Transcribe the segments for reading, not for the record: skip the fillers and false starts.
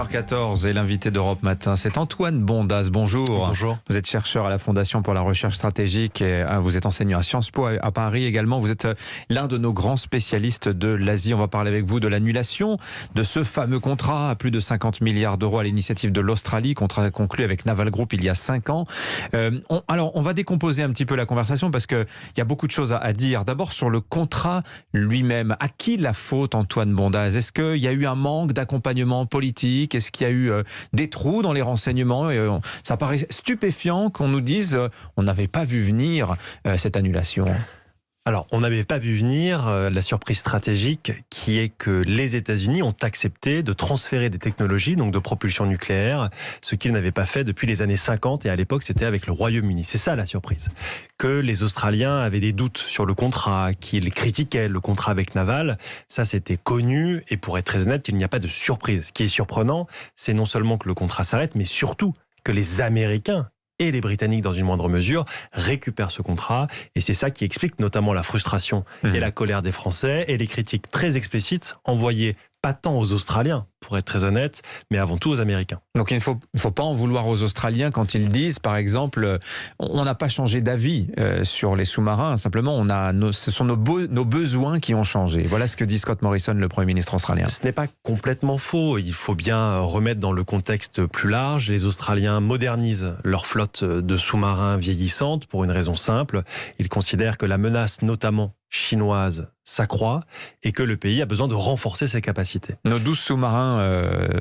14 et l'invité d'Europe Matin, c'est Antoine Bondas. Bonjour. Bonjour. Vous êtes chercheur à la Fondation pour la recherche stratégique et vous êtes enseignant à Sciences Po à Paris également. Vous êtes l'un de nos grands spécialistes de l'Asie. On va parler avec vous de l'annulation de ce fameux contrat à plus de 50 milliards d'euros à l'initiative de l'Australie, contrat conclu avec Naval Group il y a 5 ans. On va décomposer un petit peu la conversation parce qu'il y a beaucoup de choses à dire. D'abord sur le contrat lui-même. À qui la faute, Antoine Bondas? Est-ce qu'il y a eu un manque d'accompagnement politique? Est-ce qu'il y a eu des trous dans les renseignements? Ça paraît stupéfiant qu'on nous dise on n'avait pas vu venir cette annulation. Alors, on n'avait pas vu venir la surprise stratégique qui est que les États-Unis ont accepté de transférer des technologies, donc de propulsion nucléaire, ce qu'ils n'avaient pas fait depuis les années 50 et à l'époque c'était avec le Royaume-Uni. C'est ça la surprise. Que les Australiens avaient des doutes sur le contrat, qu'ils critiquaient le contrat avec Naval, ça c'était connu et pour être très honnête, il n'y a pas de surprise. Ce qui est surprenant, c'est non seulement que le contrat s'arrête, mais surtout que les Américains et les Britanniques, dans une moindre mesure, récupèrent ce contrat. Et c'est ça qui explique notamment la frustration et la colère des Français et les critiques très explicites envoyées pas tant aux Australiens, pour être très honnête, mais avant tout aux Américains. Donc il ne faut pas en vouloir aux Australiens quand ils disent, par exemple, on n'a pas changé d'avis sur les sous-marins, simplement ce sont nos besoins qui ont changé. Voilà ce que dit Scott Morrison, le Premier ministre australien. Ce n'est pas complètement faux, il faut bien remettre dans le contexte plus large. Les Australiens modernisent leur flotte de sous-marins vieillissantes pour une raison simple. Ils considèrent que la menace, notamment chinoise, s'accroît et que le pays a besoin de renforcer ses capacités. Nos 12 sous-marins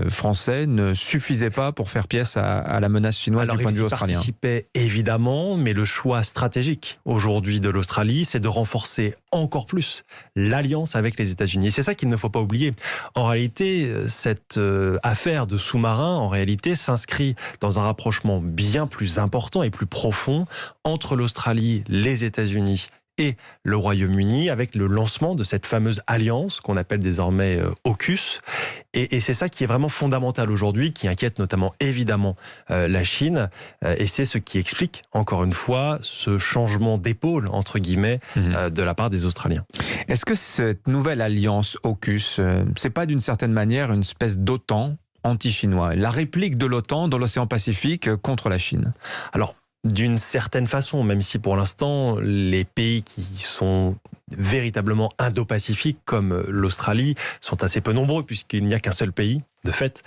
français ne suffisaient pas pour faire pièce à la menace chinoise du point de vue australien. Ils participaient évidemment, mais le choix stratégique aujourd'hui de l'Australie, c'est de renforcer encore plus l'alliance avec les États-Unis. Et c'est ça qu'il ne faut pas oublier. En réalité, cette affaire de sous-marins, en réalité, s'inscrit dans un rapprochement bien plus important et plus profond entre l'Australie, les États-Unis et le Royaume-Uni avec le lancement de cette fameuse alliance qu'on appelle désormais AUKUS. Et c'est ça qui est vraiment fondamental aujourd'hui, qui inquiète notamment évidemment la Chine. Et c'est ce qui explique, encore une fois, ce changement d'épaule, entre guillemets, de la part des Australiens. Est-ce que cette nouvelle alliance AUKUS, c'est pas d'une certaine manière une espèce d'OTAN anti-chinois, la réplique de l'OTAN dans l'océan Pacifique contre la Chine? Alors, d'une certaine façon, même si pour l'instant, les pays qui sont véritablement indo-pacifiques, comme l'Australie, sont assez peu nombreux, puisqu'il n'y a qu'un seul pays, de fait,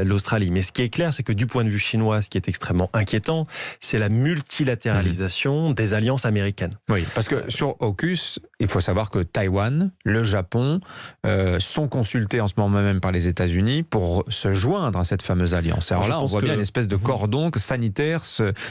l'Australie. Mais ce qui est clair, c'est que du point de vue chinois, ce qui est extrêmement inquiétant, c'est la multilatéralisation des alliances américaines. Oui, parce que sur AUKUS, il faut savoir que Taïwan, le Japon sont consultés en ce moment même par les États-Unis pour se joindre à cette fameuse alliance. Alors là, on voit bien une espèce de cordon sanitaire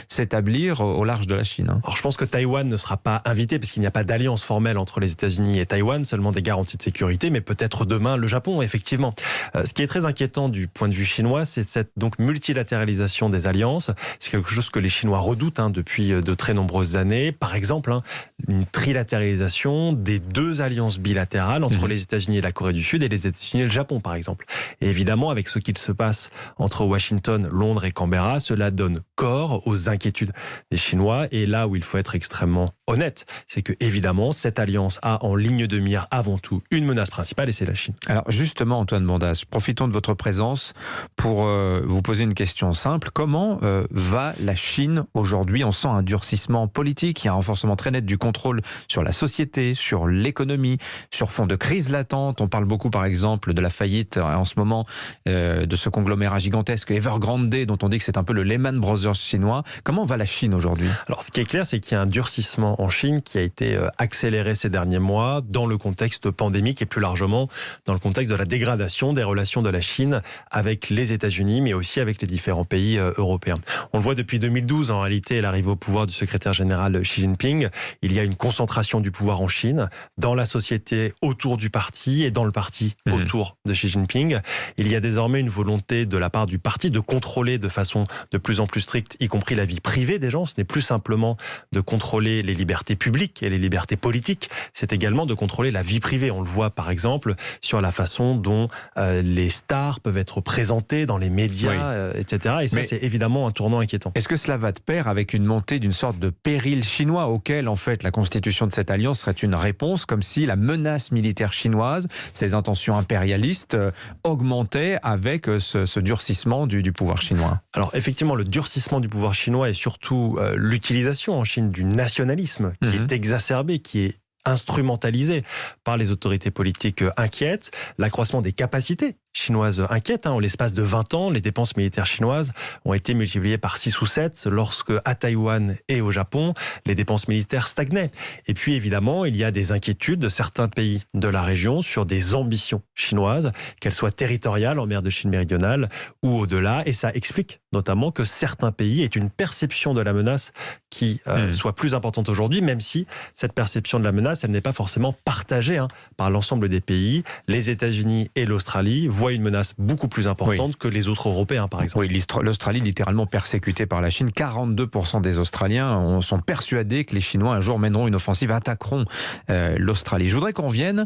s'établir au large de la Chine. Alors je pense que Taïwan ne sera pas invité parce qu'il n'y a pas d'alliance formelle entre les États-Unis et Taïwan, seulement des garanties de sécurité, mais peut-être demain le Japon, effectivement. Ce qui est très inquiétant du point de vue chinois, c'est cette donc multilatéralisation des alliances. C'est quelque chose que les Chinois redoutent depuis de très nombreuses années. Par exemple, une trilatéralisation des deux alliances bilatérales entre les États-Unis et la Corée du Sud et les États-Unis et le Japon, par exemple. Et évidemment, avec ce qu'il se passe entre Washington, Londres et Canberra, cela donne corps aux inquiétudes des Chinois. Et là où il faut être extrêmement honnête, c'est que évidemment, cette alliance a en ligne de mire avant tout une menace principale et c'est la Chine. Alors justement, Antoine Bondas, profitons de votre présence pour vous poser une question simple. Comment va la Chine aujourd'hui? On sent un durcissement politique, il y a un renforcement très net du contrôle sur la société, sur l'économie, sur fond de crise latente. On parle beaucoup par exemple de la faillite en ce moment de ce conglomérat gigantesque Evergrande, dont on dit que c'est un peu le Lehman Brothers chinois. Comment va la Chine aujourd'hui? Alors ce qui est clair, c'est qu'il y a un durcissement en Chine qui a été accéléré ces derniers mois dans le contexte pandémique et plus largement dans le contexte de la dégradation des relations de la Chine avec les États-Unis, mais aussi avec les différents pays européens. On le voit depuis 2012, en réalité, l'arrivée au pouvoir du secrétaire général Xi Jinping. Il y a une concentration du pouvoir en Chine, dans la société autour du parti et dans le parti autour de Xi Jinping. Il y a désormais une volonté de la part du parti de contrôler de façon de plus en plus stricte, y compris la vie privée des gens. Ce n'est plus simplement de contrôler les libertés publiques et les libertés politiques, c'est également de contrôler la vie privée. On le voit par exemple sur la façon dont les stars peuvent être présentées dans les médias, etc. Et ça, c'est évidemment un tournant inquiétant. Est-ce que cela va de pair avec une montée d'une sorte de péril chinois auquel, en fait, la constitution de cette alliance serait une réponse, comme si la menace militaire chinoise, ses intentions impérialistes, augmentaient avec ce durcissement du pouvoir chinois? Alors effectivement, le durcissement du pouvoir chinois et surtout l'utilisation en Chine du nationalisme qui est exacerbé, qui est instrumentalisé par les autorités politiques inquiètes, l'accroissement des capacités chinoises inquiètes. En l'espace de 20 ans, les dépenses militaires chinoises ont été multipliées par 6 ou 7, lorsque à Taïwan et au Japon, les dépenses militaires stagnaient. Et puis évidemment, il y a des inquiétudes de certains pays de la région sur des ambitions chinoises, qu'elles soient territoriales en mer de Chine méridionale ou au-delà. Et ça explique notamment que certains pays aient une perception de la menace qui soit plus importante aujourd'hui, même si cette perception de la menace, elle n'est pas forcément partagée par l'ensemble des pays. Les États-Unis et l'Australie voient une menace beaucoup plus importante que les autres Européens, par exemple. Oui, l'Australie littéralement persécutée par la Chine. 42% des Australiens sont persuadés que les Chinois un jour mèneront une offensive, attaqueront l'Australie. Je voudrais qu'on vienne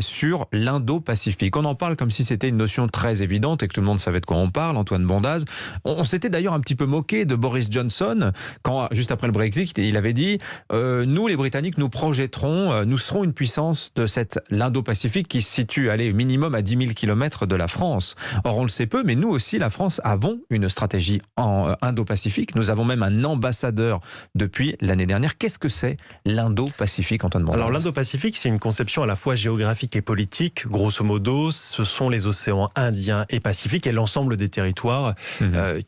sur l'Indo-Pacifique. On en parle comme si c'était une notion très évidente et que tout le monde savait de quoi on parle. Antoine Bondaz. On s'était d'ailleurs un petit peu moqué de Boris Johnson quand, juste après le Brexit, il avait dit nous, les Britanniques, nous projetterons, nous serons une puissance de l'Indo-Pacifique qui se situe, minimum à 10 000 km de la France. Or, on le sait peu, mais nous aussi, la France, avons une stratégie en Indo-Pacifique. Nous avons même un ambassadeur depuis l'année dernière. Qu'est-ce que c'est l'Indo-Pacifique, Antoine Bondaz? Alors, l'Indo-Pacifique, c'est une conception à la fois géographique et politique. Grosso modo, ce sont les océans Indien et Pacifique et l'ensemble des territoires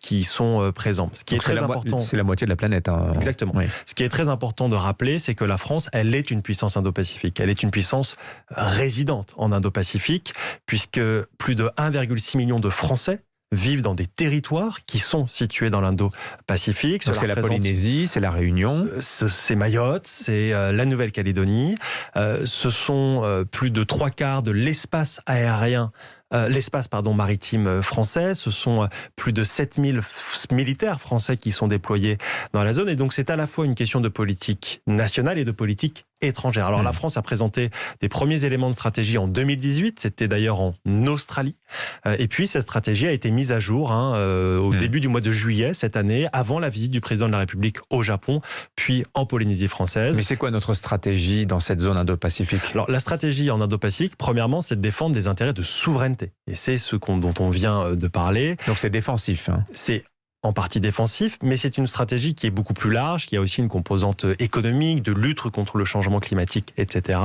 qui y sont présents. Ce qui est très important. C'est la moitié de la planète. Exactement. Oui. Ce qui est très important de rappeler, c'est que la France, elle est une puissance Indo-Pacifique. Elle est une puissance résidente en Indo-Pacifique, puisque plus de 1,6 million de Français vivent dans des territoires qui sont situés dans l'Indo-Pacifique. C'est la Polynésie, c'est la Réunion. C'est Mayotte, c'est la Nouvelle-Calédonie. Ce sont plus de 3/4 de l'espace aérien maritime français. Ce sont plus de 7000 militaires français qui sont déployés dans la zone. Et donc, c'est à la fois une question de politique nationale et de politique étrangère. Alors, la France a présenté des premiers éléments de stratégie en 2018. C'était d'ailleurs en Australie. Et puis, cette stratégie a été mise à jour au début du mois de juillet cette année, avant la visite du président de la République au Japon, puis en Polynésie française. Mais c'est quoi notre stratégie dans cette zone Indo-Pacifique? Alors, la stratégie en Indo-Pacifique, premièrement, c'est de défendre des intérêts de souveraineté. Et c'est ce dont on vient de parler. Donc c'est défensif. C'est en partie défensif, mais c'est une stratégie qui est beaucoup plus large, qui a aussi une composante économique, de lutte contre le changement climatique, etc.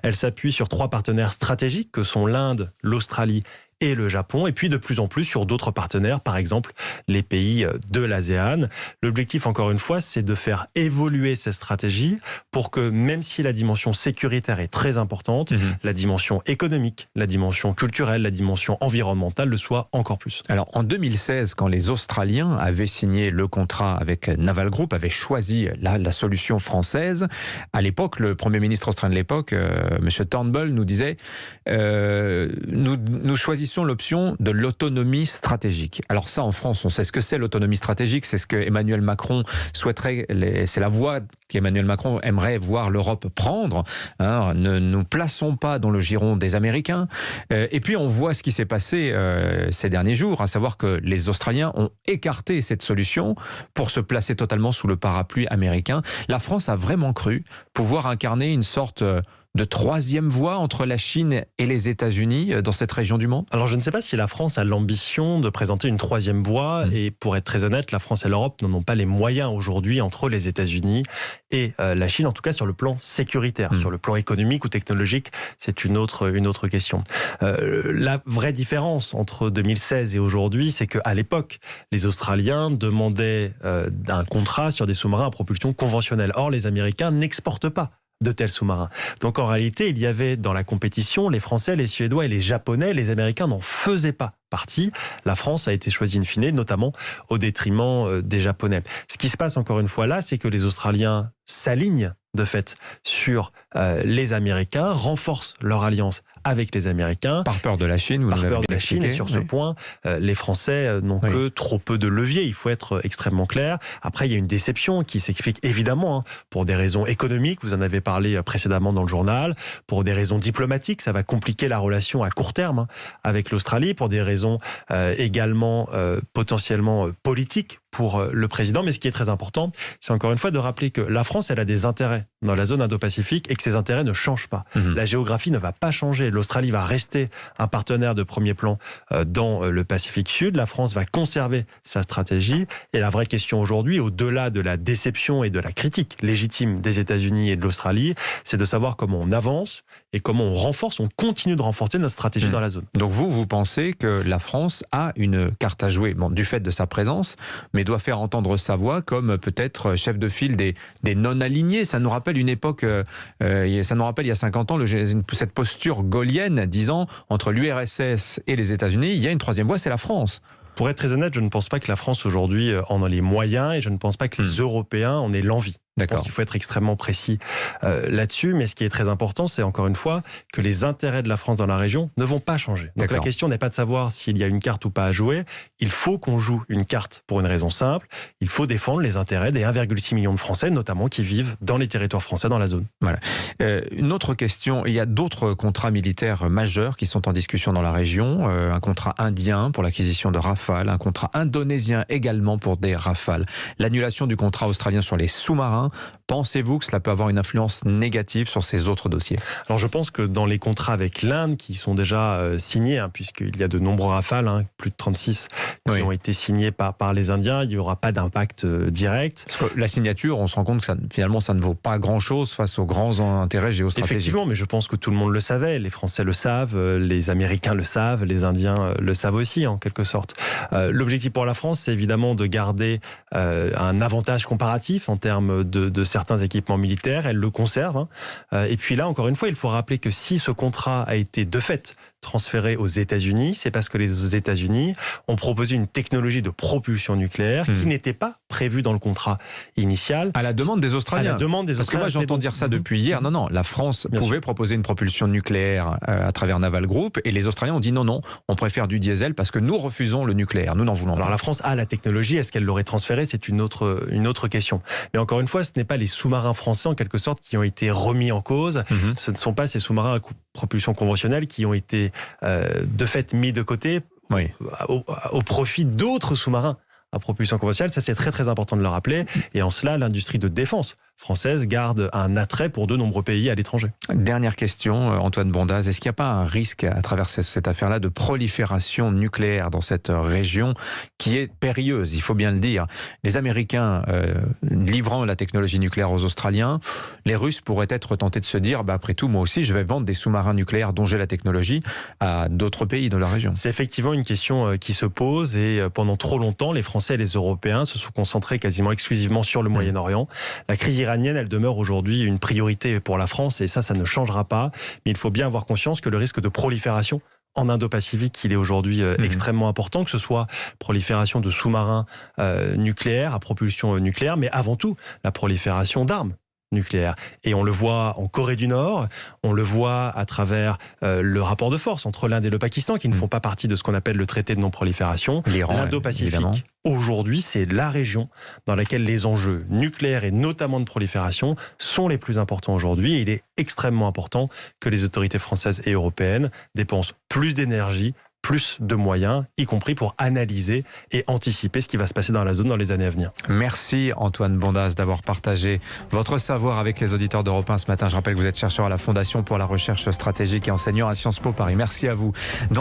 Elle s'appuie sur 3 partenaires stratégiques que sont l'Inde, l'Australie et le Japon, et puis de plus en plus sur d'autres partenaires, par exemple les pays de l'ASEAN. L'objectif, encore une fois, c'est de faire évoluer cette stratégie pour que, même si la dimension sécuritaire est très importante, la dimension économique, la dimension culturelle, la dimension environnementale le soit encore plus. Alors, en 2016, quand les Australiens avaient signé le contrat avec Naval Group, avaient choisi la solution française, à l'époque, le Premier ministre australien de l'époque, M. Turnbull, nous disait nous choisissons l'option de l'autonomie stratégique. Alors ça, en France, on sait ce que c'est l'autonomie stratégique, c'est ce que Emmanuel Macron souhaiterait, c'est la voie qu'Emmanuel Macron aimerait voir l'Europe prendre. Ne nous plaçons pas dans le giron des Américains. Et puis on voit ce qui s'est passé ces derniers jours, à savoir que les Australiens ont écarté cette solution pour se placer totalement sous le parapluie américain. La France a vraiment cru pouvoir incarner une sorte de 3e voie entre la Chine et les États-Unis dans cette région du monde? Alors je ne sais pas si la France a l'ambition de présenter une 3e voie, et pour être très honnête, la France et l'Europe n'en ont pas les moyens aujourd'hui entre les États-Unis et la Chine, en tout cas sur le plan sécuritaire. Sur le plan économique ou technologique, c'est une autre question. La vraie différence entre 2016 et aujourd'hui, c'est qu'à l'époque, les Australiens demandaient un contrat sur des sous-marins à propulsion conventionnelle. Or, les Américains n'exportent pas de tels sous-marins. Donc en réalité, il y avait dans la compétition les Français, les Suédois et les Japonais. Les Américains n'en faisaient pas partie. La France a été choisie in fine, notamment au détriment des Japonais. Ce qui se passe encore une fois là, c'est que les Australiens s'alignent de fait sur les Américains, renforcent leur alliance avec les Américains. Par peur de la Chine, vous Par nous l'avez peur de bien la Chine, expliqué. et sur ce point, les Français n'ont que trop peu de leviers. Il faut être extrêmement clair. Après, il y a une déception qui s'explique évidemment pour des raisons économiques. Vous en avez parlé précédemment dans le journal. Pour des raisons diplomatiques, ça va compliquer la relation à court terme avec l'Australie. Pour des raisons également potentiellement politiques pour le président. Mais ce qui est très important, c'est encore une fois de rappeler que la France, elle a des intérêts dans la zone Indo-Pacifique et que ces intérêts ne changent pas. La géographie ne va pas changer. L'Australie va rester un partenaire de premier plan dans le Pacifique Sud. La France va conserver sa stratégie. Et la vraie question aujourd'hui, au-delà de la déception et de la critique légitime des États-Unis et de l'Australie, c'est de savoir comment on avance et comment on renforce, on continue de renforcer notre stratégie dans la zone. Donc vous pensez que la France a une carte à jouer, du fait de sa présence, mais doit faire entendre sa voix comme peut-être chef de file des non-alignés. Ça nous rappelle une époque, ça nous rappelle il y a 50 ans, cette posture gaullienne disant entre l'URSS et les États-Unis, il y a une troisième voie, c'est la France. Pour être très honnête, je ne pense pas que la France aujourd'hui en a les moyens et je ne pense pas que les Européens en aient l'envie. Je pense qu'il faut être extrêmement précis là-dessus, mais ce qui est très important, c'est encore une fois que les intérêts de la France dans la région ne vont pas changer. Donc la question n'est pas de savoir s'il y a une carte ou pas à jouer, il faut qu'on joue une carte pour une raison simple, il faut défendre les intérêts des 1,6 million de Français, notamment qui vivent dans les territoires français dans la zone. Voilà. Une autre question, il y a d'autres contrats militaires majeurs qui sont en discussion dans la région, un contrat indien pour l'acquisition de Rafale, un contrat indonésien également pour des Rafales, l'annulation du contrat australien sur les sous-marins. Pensez-vous que cela peut avoir une influence négative sur ces autres dossiers? Alors je pense que dans les contrats avec l'Inde qui sont déjà signés, puisqu'il y a de nombreux Rafales, plus de 36 qui ont été signés par les Indiens, il n'y aura pas d'impact direct. Parce que la signature, on se rend compte que finalement ça ne vaut pas grand-chose face aux grands intérêts géostratégiques. Effectivement, mais je pense que tout le monde le savait. Les Français le savent, les Américains le savent, les Indiens le savent aussi en quelque sorte. L'objectif pour la France, c'est évidemment de garder un avantage comparatif en termes de certains équipements militaires, elle le conserve. Et puis là, encore une fois, il faut rappeler que si ce contrat a été de fait transféré aux États-Unis, c'est parce que les États-Unis ont proposé une technologie de propulsion nucléaire qui n'était pas prévue dans le contrat initial. À la demande des Australiens. À la demande des Parce Australiens. que moi j'entends dire ça depuis hier. Non, la France pouvait proposer une propulsion nucléaire à travers Naval Group et les Australiens ont dit non, on préfère du diesel parce que nous refusons le nucléaire, nous n'en voulons pas. Alors la France a la technologie, est-ce qu'elle l'aurait transférée? C'est une autre question. Mais encore une fois, ce n'est pas les sous-marins français en quelque sorte qui ont été remis en cause. Ce ne sont pas ces sous-marins à propulsion conventionnelle qui ont été de fait mis de côté au profit d'autres sous-marins à propulsion conventionnelle. Ça, c'est très très important de le rappeler. Et en cela, l'industrie de défense française garde un attrait pour de nombreux pays à l'étranger. Dernière question, Antoine Bondaz. Est-ce qu'il n'y a pas un risque à travers cette affaire-là de prolifération nucléaire dans cette région qui est périlleuse, il faut bien le dire. Les Américains livrant la technologie nucléaire aux Australiens, les Russes pourraient être tentés de se dire après tout, moi aussi, je vais vendre des sous-marins nucléaires dont j'ai la technologie à d'autres pays de la région. C'est effectivement une question qui se pose et pendant trop longtemps, les Français et les Européens se sont concentrés quasiment exclusivement sur le Moyen-Orient. La crise iranienne, elle demeure aujourd'hui une priorité pour la France et ça ne changera pas. Mais il faut bien avoir conscience que le risque de prolifération en Indo-Pacifique, il est aujourd'hui extrêmement important, que ce soit prolifération de sous-marins nucléaires à propulsion nucléaire, mais avant tout la prolifération d'armes nucléaire. Et on le voit en Corée du Nord, on le voit à travers le rapport de force entre l'Inde et le Pakistan, qui ne font pas partie de ce qu'on appelle le traité de non-prolifération. L'Indo-Pacifique, aujourd'hui, c'est la région dans laquelle les enjeux nucléaires et notamment de prolifération sont les plus importants aujourd'hui. Et il est extrêmement important que les autorités françaises et européennes dépensent plus d'énergie, plus de moyens, y compris pour analyser et anticiper ce qui va se passer dans la zone dans les années à venir. Merci Antoine Bondaz d'avoir partagé votre savoir avec les auditeurs d'Europe 1 ce matin. Je rappelle que vous êtes chercheur à la Fondation pour la recherche stratégique et enseignant à Sciences Po Paris. Merci à vous.